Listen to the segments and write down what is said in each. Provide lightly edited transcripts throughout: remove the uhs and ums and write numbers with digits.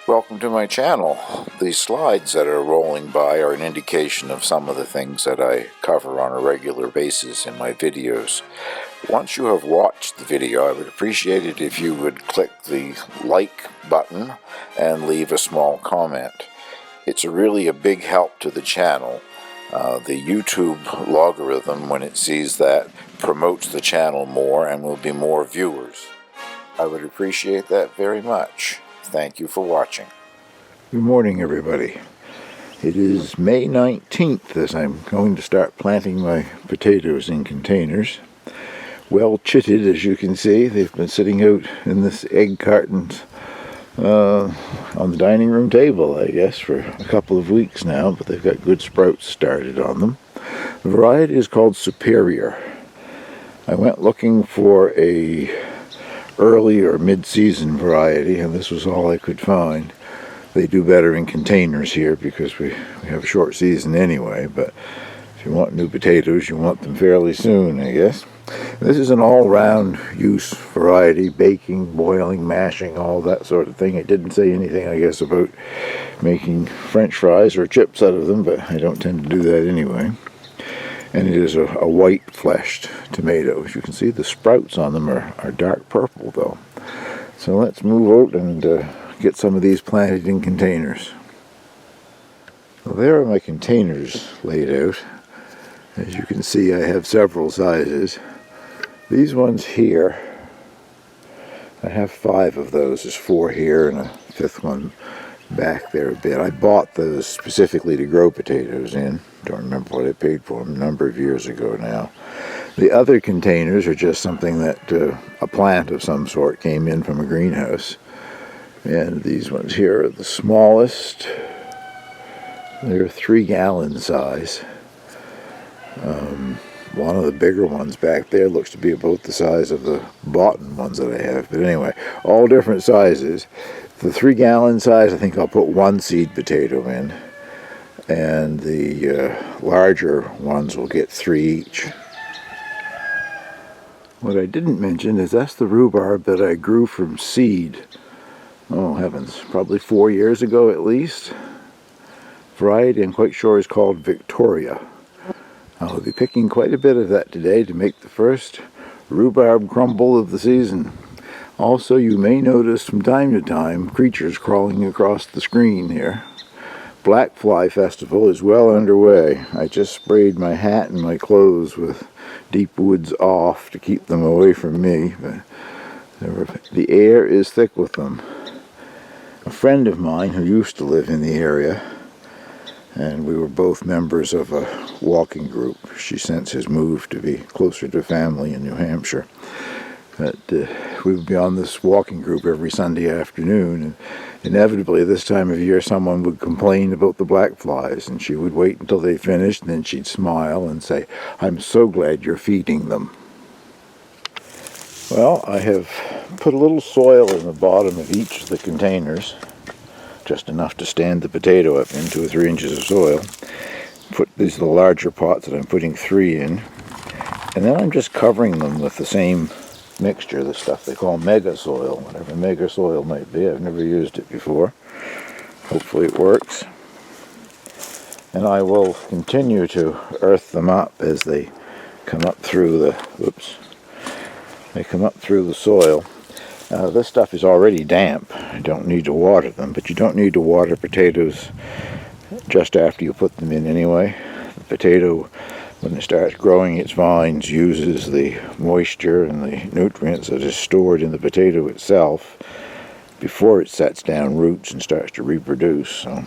Welcome to my channel. These slides that are rolling by are an indication of some of the things that I cover on a regular basis in my videos. Once you have watched the video, I would appreciate it if you would click the like button and leave a small comment. It's really a big help to the channel. The YouTube logarithm, when it sees that, promotes the channel more and will be more viewers. I would appreciate that very much. Thank you for watching. Good morning, everybody. It is May 19th as I'm going to start planting my potatoes in containers. Well chitted, as you can see. They've been sitting out in this egg cartons on the dining room table, I guess, for a couple of weeks now, but they've got good sprouts started on them. The variety is called Superior. I went looking for a early or mid-season variety, and this was all I could find. They do better in containers here because we have a short season anyway, but if you want new potatoes, you want them fairly soon, I guess. This is an all-round use variety, baking, boiling, mashing, all that sort of thing. It didn't say anything, I guess, about making French fries or chips out of them, but I don't tend to do that anyway. And it is a white-fleshed tomato. As you can see, the sprouts on them are dark purple, though. So let's move out and get some of these planted in containers. Well, there are my containers laid out. As you can see, I have several sizes. These ones here, I have 5 of those. There's 4 here and a 5th one back there a bit. I bought those specifically to grow potatoes in. Don't remember what I paid for them, a number of years ago now. The other containers are just something that a plant of some sort came in from a greenhouse. And these ones here are the smallest. They're 3-gallon size. One of the bigger ones back there looks to be about the size of the bottom ones that I have. But anyway, all different sizes. The 3-gallon size, I think I'll put 1 seed potato in. And the larger ones will get 3 each. What I didn't mention is that's the rhubarb that I grew from seed. Oh heavens, probably 4 years ago at least. Variety I'm quite sure is called Victoria. I'll be picking quite a bit of that today to make the first rhubarb crumble of the season. Also, you may notice from time to time creatures crawling across the screen here. Black Fly Festival is well underway. I just sprayed my hat and my clothes with Deep Woods Off to keep them away from me, but the air is thick with them. A friend of mine who used to live in the area, and we were both members of a walking group. She since has moved to be closer to family in New Hampshire. But we would be on this walking group every Sunday afternoon, and inevitably this time of year someone would complain about the black flies, and she would wait until they finished, and then she'd smile and say, "I'm so glad you're feeding them." Well, I have put a little soil in the bottom of each of the containers, just enough to stand the potato up in 2 or 3 inches of soil. These are the larger pots that I'm putting 3 in, and then I'm just covering them with the same mixture, the stuff they call mega soil, whatever mega soil might be. I've never used it before. Hopefully it works. And I will continue to earth them up as they come up through the soil. This stuff is already damp. I don't need to water them, but you don't need to water potatoes just after you put them in anyway. The potato, when it starts growing its vines, uses the moisture and the nutrients that is stored in the potato itself before it sets down roots and starts to reproduce. So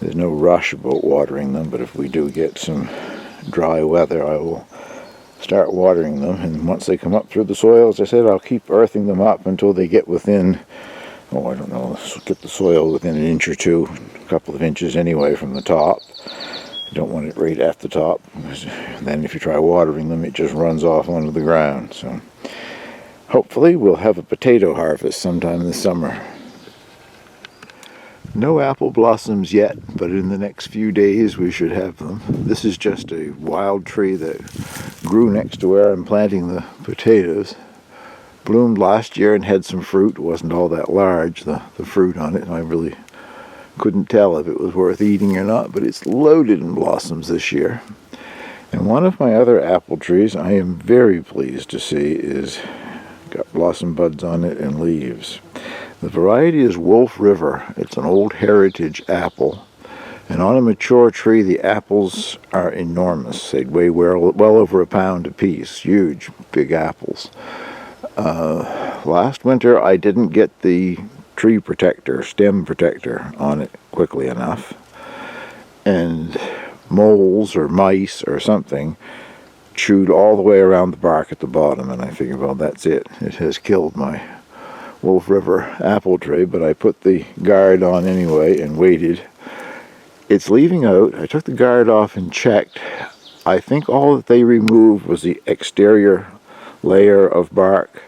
there's no rush about watering them, but if we do get some dry weather, I will start watering them. And once they come up through the soil, as I said, I'll keep earthing them up until they get within, I don't know, get the soil within 1 inch or 2, a couple of inches anyway from the top. You don't want it right at the top, because then if you try watering them, it just runs off onto the ground. So hopefully we'll have a potato harvest sometime this summer. No apple blossoms yet, but in the next few days we should have them. This is just a wild tree that grew next to where I'm planting the potatoes. bloomed last year and had some fruit. It wasn't all that large, the fruit on it, and I really couldn't tell if it was worth eating or not, but it's loaded in blossoms this year. And one of my other apple trees I am very pleased to see is got blossom buds on it and leaves. The variety is Wolf River. It's an old heritage apple. And on a mature tree, the apples are enormous. They'd weigh well over a pound apiece. Huge, big apples. Last winter, I didn't get the tree protector, stem protector on it quickly enough. And moles or mice or something chewed all the way around the bark at the bottom. And I figured, well, that's it. It has killed my Wolf River apple tree, but I put the guard on anyway and waited. It's leaving out. I took the guard off and checked. I think all that they removed was the exterior layer of bark,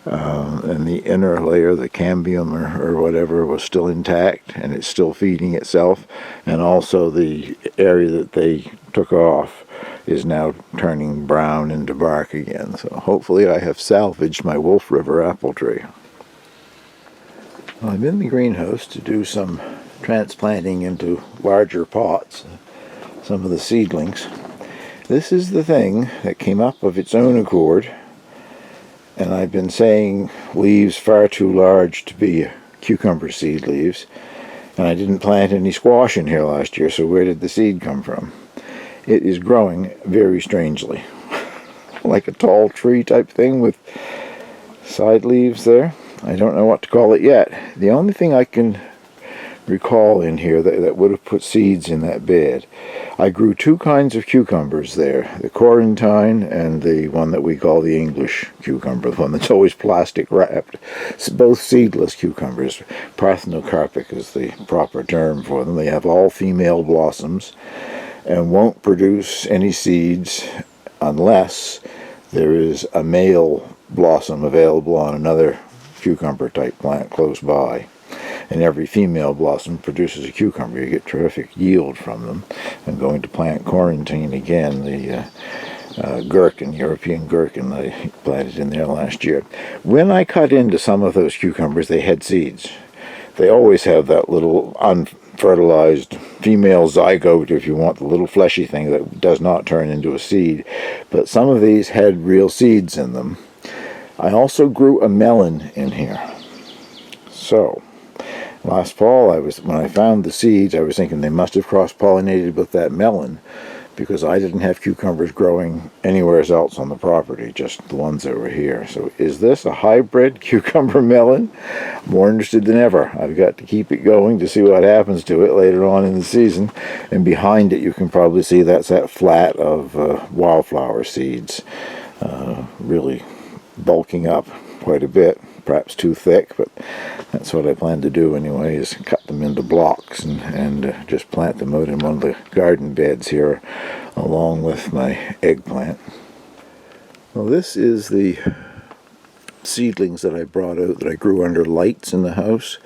and the inner layer, the cambium or whatever, was still intact, and it's still feeding itself. And also the area that they took off is now turning brown into bark again. So hopefully I have salvaged my Wolf River apple tree. I'm in the greenhouse to do some transplanting into larger pots, some of the seedlings. This is the thing that came up of its own accord, and I've been saying leaves far too large to be cucumber seed leaves, and I didn't plant any squash in here last year, so where did the seed come from? It is growing very strangely, like a tall tree type thing with side leaves there. I don't know what to call it yet. The only thing I can recall in here that would have put seeds in that bed, I grew two kinds of cucumbers there, the Quarantine and the one that we call the English cucumber, the one that's always plastic wrapped. It's both seedless cucumbers. Parthenocarpic is the proper term for them. They have all female blossoms and won't produce any seeds unless there is a male blossom available on another cucumber type plant close by. And every female blossom produces a cucumber. You get terrific yield from them. I'm going to plant Quarantine again, the gherkin, European gherkin that I planted in there last year. When I cut into some of those cucumbers, they had seeds. They always have that little unfertilized female zygote, if you want, the little fleshy thing that does not turn into a seed. But some of these had real seeds in them. I also grew a melon in here. So last fall, when I found the seeds, I was thinking they must have cross-pollinated with that melon, because I didn't have cucumbers growing anywhere else on the property, just the ones that were here. So is this a hybrid cucumber melon? More interested than ever. I've got to keep it going to see what happens to it later on in the season. And behind it, you can probably see that's that flat of wildflower seeds, really bulking up quite a bit. Perhaps too thick, but that's what I plan to do anyway, is cut them into blocks and just plant them out in one of the garden beds here along with my eggplant. Well, this is the seedlings that I brought out that I grew under lights in the house,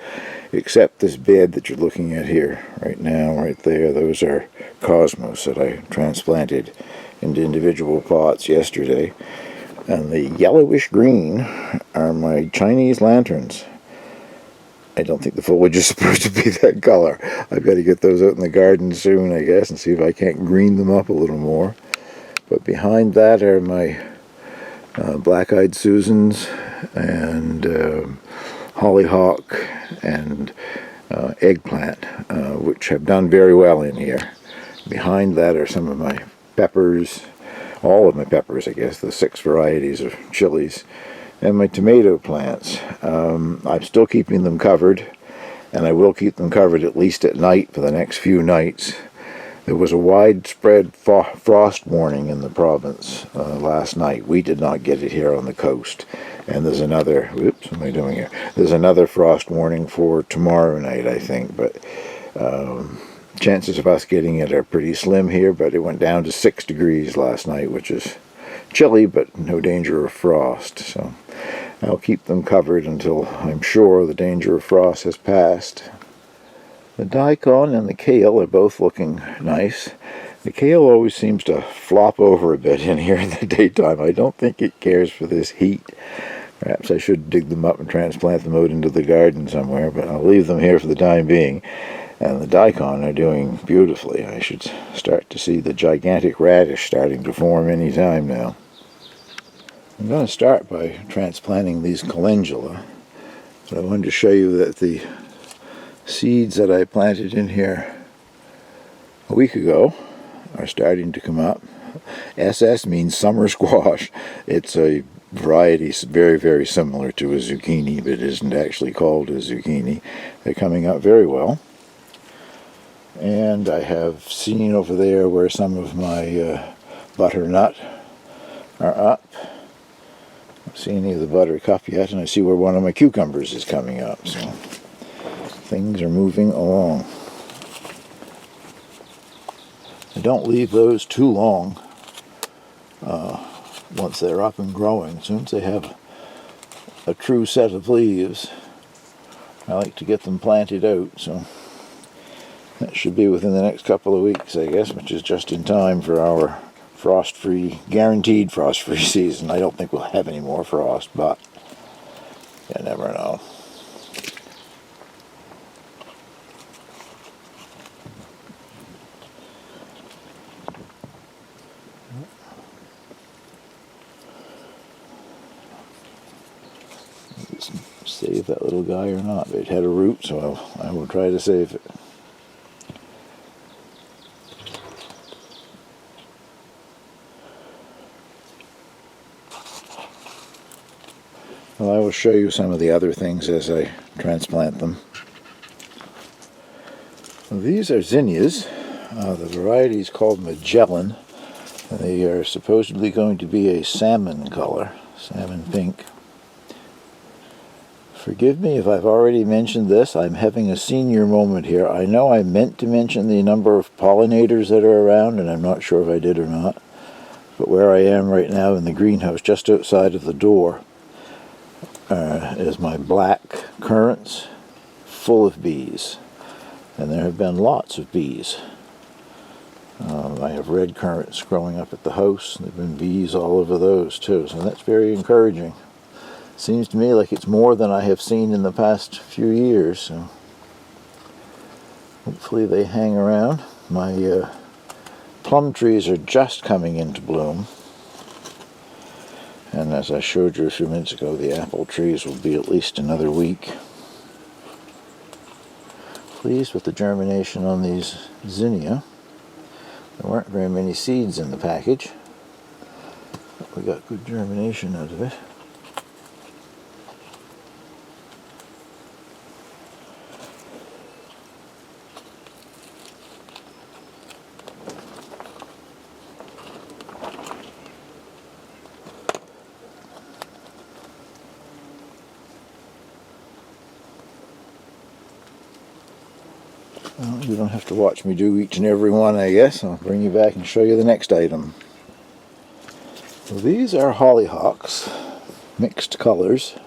except this bed that you're looking at here right now, right there. Those are cosmos that I transplanted into individual pots yesterday. And the yellowish green are my Chinese lanterns. I don't think the foliage is supposed to be that color. I've got to get those out in the garden soon, I guess, and see if I can't green them up a little more. But behind that are my black-eyed Susans and hollyhock and eggplant, which have done very well in here. Behind that are some of my peppers, all of my peppers, I guess, the 6 varieties of chilies, and my tomato plants. I'm still keeping them covered, and I will keep them covered at least at night for the next few nights. There was a widespread frost warning in the province last night. We did not get it here on the coast. And there's another, whoops, what am I doing here? There's another frost warning for tomorrow night, I think, but chances of us getting it are pretty slim here, but it went down to 6 degrees last night, which is chilly, but no danger of frost. So I'll keep them covered until I'm sure the danger of frost has passed. The daikon and the kale are both looking nice. The kale always seems to flop over a bit in here in the daytime. I don't think it cares for this heat, Perhaps I should dig them up and transplant them out into the garden somewhere, but I'll leave them here for the time being. And the daikon are doing beautifully. I should start to see the gigantic radish starting to form any time now. I'm going to start by transplanting these calendula, but I wanted to show you that the seeds that I planted in here a week ago are starting to come up. SS means summer squash. It's a variety very, very similar to a zucchini, but it isn't actually called a zucchini. They're coming up very well. And I have seen over there where some of my butternut are up. I don't see any of the buttercup yet, and I see where one of my cucumbers is coming up. So things are moving along. I don't leave those too long once they're up and growing. As soon as they have a true set of leaves, I like to get them planted out. So that should be within the next couple of weeks, I guess, which is just in time for our frost-free, guaranteed frost-free season. I don't think we'll have any more frost, but you never know. Save that little guy or not. It had a root, so I will try to save it. Well, I will show you some of the other things as I transplant them. Well, these are zinnias. The variety is called Magellan. They are supposedly going to be a salmon color, salmon pink. Forgive me if I've already mentioned this. I'm having a senior moment here. I know I meant to mention the number of pollinators that are around, and I'm not sure if I did or not. But where I am right now in the greenhouse, just outside of the door, is my black currants full of bees. And there have been lots of bees. I have red currants growing up at the house. There have been bees all over those too, so that's very encouraging. Seems to me like it's more than I have seen in the past few years, so hopefully they hang around. My plum trees are just coming into bloom, and as I showed you a few minutes ago, the apple trees will be at least another week. Pleased with the germination on these zinnia. There weren't very many seeds in the package, but we got good germination out of it. Well, you don't have to watch me do each and every one, I guess. I'll bring you back and show you the next item. So these are hollyhocks, mixed colors.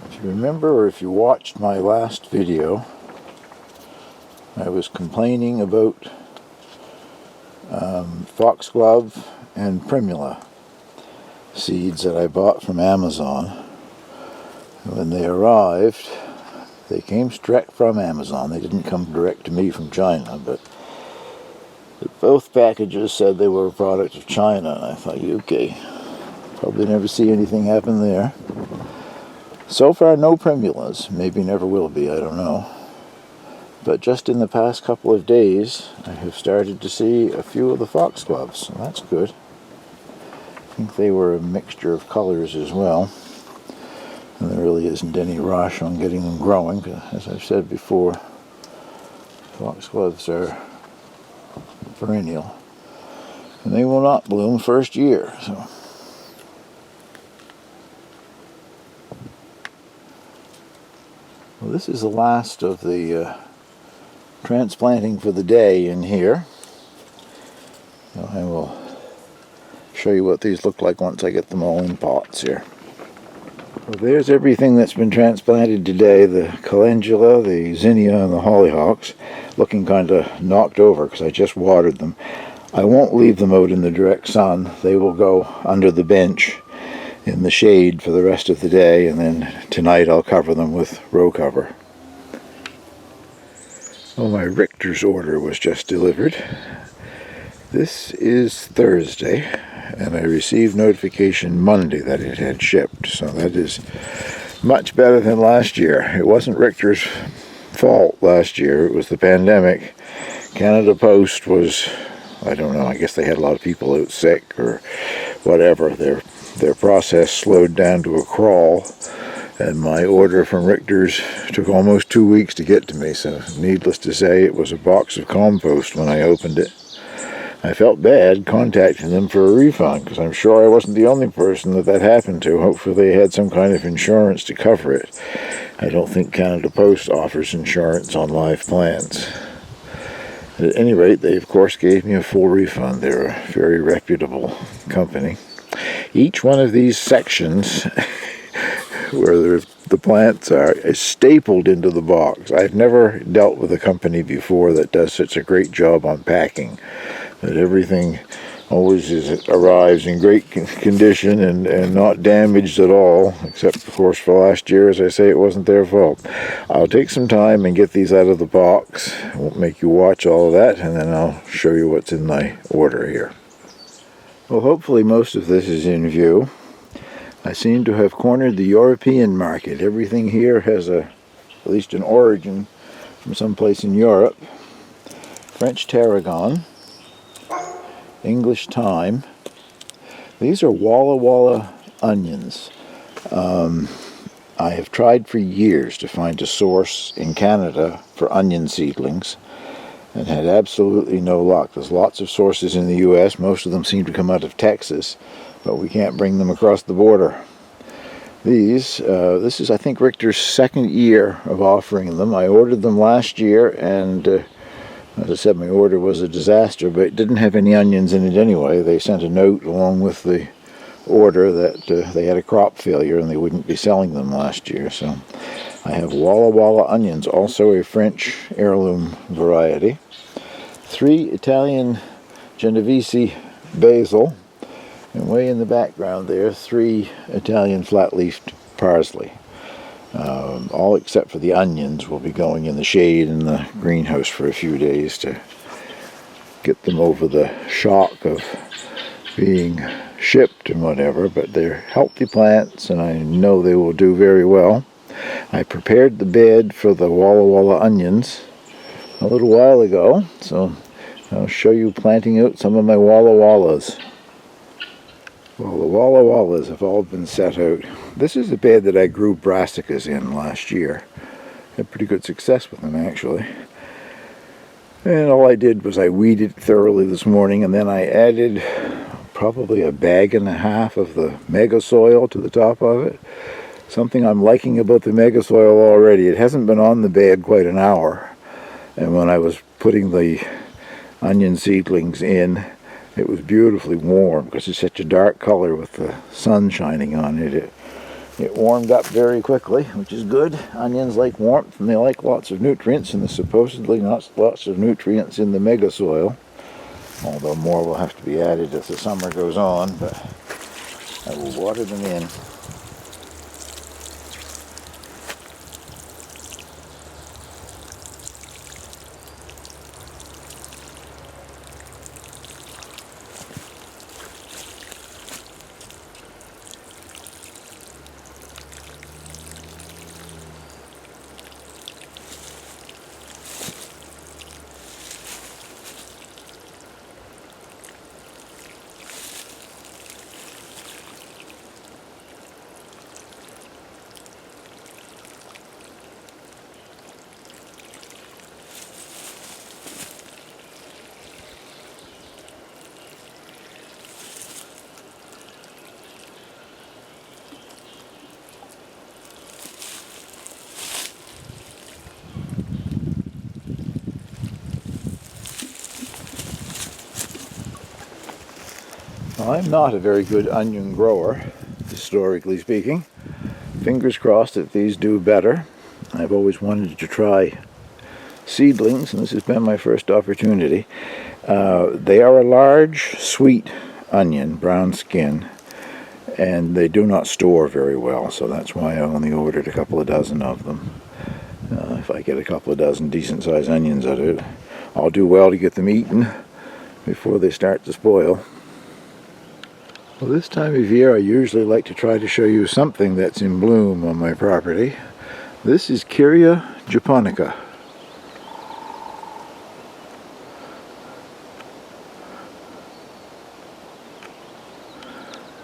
If you remember, or if you watched my last video, I was complaining about foxglove and primula seeds that I bought from Amazon. When they arrived, they came straight from Amazon. They didn't come direct to me from China, but both packages said they were a product of China, and I thought, okay, probably never see anything happen there. So far, no primulas. Maybe never will be, I don't know. But just in the past couple of days, I have started to see a few of the foxgloves, so that's good. I think they were a mixture of colors as well. And there really isn't any rush on getting them growing, because as I've said before, foxgloves are perennial. And they will not bloom first year, so. Well, this is the last of the transplanting for the day in here. So I will show you what these look like once I get them all in pots here. Well, there's everything that's been transplanted today. The calendula, the zinnia, and the hollyhocks, looking kind of knocked over because I just watered them. I won't leave them out in the direct sun. They will go under the bench in the shade for the rest of the day, and then tonight I'll cover them with row cover. Well, my Richters order was just delivered. This is Thursday, and I received notification Monday that it had shipped, so that is much better than last year. It wasn't Richter's fault last year, it was the pandemic. Canada Post was, I don't know, I guess they had a lot of people out sick or whatever. Their process slowed down to a crawl, and my order from Richters took almost 2 weeks to get to me, so needless to say it was a box of compost when I opened it. I felt bad contacting them for a refund because I'm sure I wasn't the only person that happened to. Hopefully they had some kind of insurance to cover it. I don't think Canada Post offers insurance on live plants. At any rate, they of course gave me a full refund. They're a very reputable company. Each one of these sections where the plants are is stapled into the box. I've never dealt with a company before that does such a great job on packing. That everything always arrives in great condition and not damaged at all, except of course for last year, as I say, it wasn't their fault. I'll take some time and get these out of the box. I won't make you watch all of that, and then I'll show you what's in my order here. Well, hopefully most of this is in view. I seem to have cornered the European market. Everything here has at least an origin from someplace in Europe. French tarragon, English thyme. These are Walla Walla onions. I have tried for years to find a source in Canada for onion seedlings and had absolutely no luck. There's lots of sources in the US. Most of them seem to come out of Texas, but we can't bring them across the border. This is, I think, Richter's second year of offering them. I ordered them last year, and as I said, my order was a disaster, but it didn't have any onions in it anyway. They sent a note along with the order that they had a crop failure and they wouldn't be selling them last year. So I have Walla Walla onions, also a French heirloom variety. 3 Italian Genovese basil, and way in the background there, 3 Italian flat-leafed parsley. All except for the onions will be going in the shade in the greenhouse for a few days to get them over the shock of being shipped and whatever, but they're healthy plants and I know they will do very well. I prepared the bed for the Walla Walla onions a little while ago, so I'll show you planting out some of my Walla Wallas. Well, the Walla Wallas have all been set out. This is a bed that I grew brassicas in last year. Had pretty good success with them, actually. And all I did was I weeded thoroughly this morning, and then I added probably 1.5 bags of the mega soil to the top of it. Something I'm liking about the mega soil already. It hasn't been on the bed quite an hour. And when I was putting the onion seedlings in, it was beautifully warm because it's such a dark color with the sun shining on it. It warmed up very quickly, which is good. Onions like warmth and they like lots of nutrients, and there's supposedly not lots of nutrients in the mega soil, although more will have to be added as the summer goes on, but I will water them in. I'm not a very good onion grower, historically speaking. Fingers crossed that these do better. I've always wanted to try seedlings, and this has been my first opportunity. They are a large, sweet onion, brown skin, and they do not store very well, so that's why I only ordered a couple of dozen of them. If I get a couple of dozen decent-sized onions out of it, I'll do well to get them eaten before they start to spoil. Well, this time of year I usually like to try to show you something that's in bloom on my property. This is Kyria Japonica.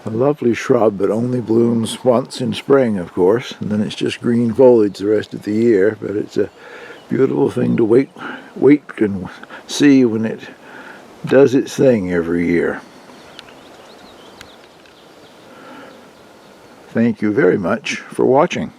A lovely shrub that only blooms once in spring, of course, and then it's just green foliage the rest of the year, but it's a beautiful thing to wait and see when it does its thing every year. Thank you very much for watching.